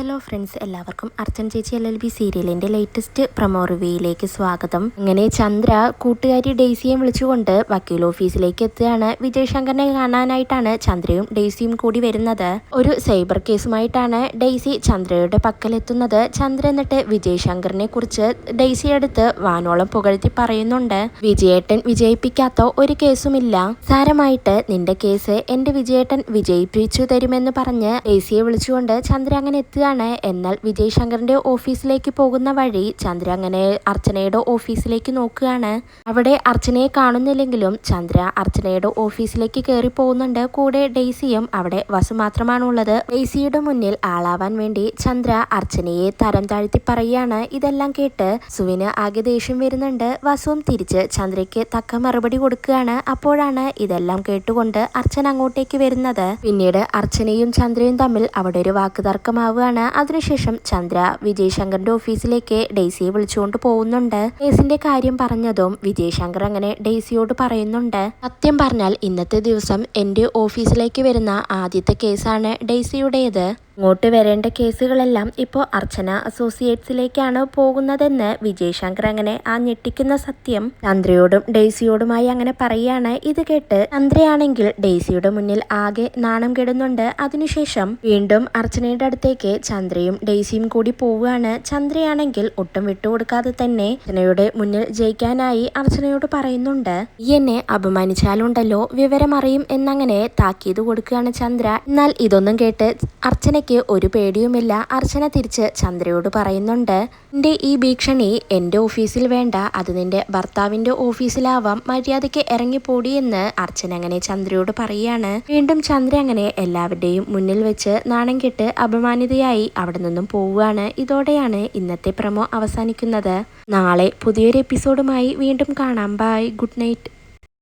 Hello friends, എല്ലാവർക്കും അർച്ചന ചേച്ചി LLB സീരിയലിൻ്റെ ലേറ്റസ്റ്റ് പ്രൊമോ റിവ്യൂയിലേക്ക് സ്വാഗതം. അങ്ങനെ ചന്ദ്ര കൂട്ടുകാരി ഡെയ്സിയെ വിളിച്ചുകൊണ്ട് വക്കീൽ ഓഫീസിലേക്ക് എത്തുകയാണ്. വിജയ് ശങ്കറിനെ കാണാനായിട്ടാണ് ചന്ദ്രയും ഡെയ്സിയും കൂടി വരുന്നത്. ഒരു സൈബർ കേസുമായിട്ടാണ് ഡെയ്സി ചന്ദ്രയുടെ പക്കലെത്തുന്നത്. ചന്ദ്ര എന്നിട്ട് വിജയ് ശങ്കറിനെ കുറിച്ച് ഡെയ്സി എടുത്ത് വാനോളം പുകഴ്ത്തി പറയുന്നുണ്ട്. വിജയേട്ടൻ വിജയിപ്പിക്കാത്ത ഒരു കേസുമില്ല, സാരമായിട്ട് നിന്റെ കേസ് എൻ്റെ വിജയേട്ടൻ വിജയിപ്പിച്ചു തരുമെന്ന് പറഞ്ഞ് ഡെയ്സിയെ വിളിച്ചുകൊണ്ട് ചന്ദ്ര അങ്ങനെ എത്തുകയാണ്. എന്നാൽ വിജയ് ശങ്കറിന്റെ ഓഫീസിലേക്ക് പോകുന്ന വഴി ചന്ദ്ര അങ്ങനെ അർച്ചനയുടെ ഓഫീസിലേക്ക് നോക്കുകയാണ്. അവിടെ അർച്ചനയെ കാണുന്നില്ലെങ്കിലും ചന്ദ്ര അർച്ചനയുടെ ഓഫീസിലേക്ക് കയറി പോകുന്നുണ്ട്. കൂടെ ഡെയ്സിയും അവിടെ വസു മാത്രമാണുള്ളത്. ഡെയ്സിയുടെ മുന്നിൽ ആളാവാൻ വേണ്ടി ചന്ദ്ര അർച്ചനയെ തരം താഴ്ത്തി പറയുകയാണ്. ഇതെല്ലാം കേട്ട് സുവിന് ആകെ ദേഷ്യം വരുന്നുണ്ട്. വസുവും തിരിച്ച് ചന്ദ്രയ്ക്ക് തക്ക മറുപടി കൊടുക്കുകയാണ്. അപ്പോഴാണ് ഇതെല്ലാം കേട്ടുകൊണ്ട് അർച്ചന അങ്ങോട്ടേക്ക് വരുന്നത്. പിന്നീട് അർച്ചനയും ചന്ദ്രയും തമ്മിൽ അവിടെ ഒരു വാക്കുതർക്കമാവുകയാണ്. അതിനുശേഷം ചന്ദ്ര വിജയ് ശങ്കറിന്റെ ഓഫീസിലേക്ക് ഡെയ്സിയെ വിളിച്ചുകൊണ്ട് പോകുന്നുണ്ട്. കേസിന്റെ കാര്യം പറഞ്ഞതും വിജയ് ശങ്കർ അങ്ങനെ ഡെയ്സിയോട് പറയുന്നുണ്ട്. സത്യം പറഞ്ഞാൽ ഇന്നത്തെ ദിവസം എൻ്റെ ഓഫീസിലേക്ക് വരുന്ന ആദ്യത്തെ കേസാണ് ഡെയ്സിയുടേത്. ഇങ്ങോട്ട് വരേണ്ട കേസുകളെല്ലാം ഇപ്പോൾ അർച്ചന അസോസിയേറ്റ്സിലേക്കാണ് പോകുന്നതെന്ന് വിജയ് ശങ്കർ അങ്ങനെ ആ ഞെട്ടിക്കുന്ന സത്യം ചന്ദ്രയോടും ഡെയ്സിയോടുമായി അങ്ങനെ പറയുകയാണ്. ഇത് കേട്ട് ചന്ദ്രയാണെങ്കിൽ ഡെയ്സിയുടെ മുന്നിൽ ആകെ നാണം കെടുന്നുണ്ട്. അതിനുശേഷം വീണ്ടും അർച്ചനയുടെ അടുത്തേക്ക് ചന്ദ്രയും ഡെയ്സിയും കൂടി പോവുകയാണ്. ചന്ദ്രയാണെങ്കിൽ ഒട്ടും വിട്ടുകൊടുക്കാതെ തന്നെ അർച്ചനയുടെ മുന്നിൽ ജയിക്കാനായി അർച്ചനയോട് പറയുന്നുണ്ട്. ഈ എന്നെ അപമാനിച്ചാലുണ്ടല്ലോ വിവരമറിയും എന്നങ്ങനെ താക്കീത് കൊടുക്കുകയാണ് ചന്ദ്ര. എന്നാൽ ഇതൊന്നും കേട്ട് അർച്ചനയ്ക്ക് ഒരു പേടിയുമില്ല. അർച്ചന തിരിച്ച് ചന്ദ്രയോട് പറയുന്നുണ്ട്, നിന്റെ ഈ ഭീഷണി എൻ്റെ ഓഫീസിൽ വേണ്ട, അത് നിന്റെ ഭർത്താവിൻ്റെ ഓഫീസിലാവാം, മര്യാദയ്ക്ക് ഇറങ്ങിപ്പോടി എന്ന് അർച്ചന അങ്ങനെ ചന്ദ്രയോട് പറയുകയാണ്. വീണ്ടും ചന്ദ്ര അങ്ങനെ എല്ലാവരുടെയും മുന്നിൽ വെച്ച് നാണം കെട്ട് അപമാനിതയായി അവിടെ നിന്നും പോവുകയാണ്. ഇതോടെയാണ് ഇന്നത്തെ പ്രൊമോ അവസാനിക്കുന്നത്. നാളെ പുതിയൊരു എപ്പിസോഡുമായി വീണ്ടും കാണാം. Bye, good night.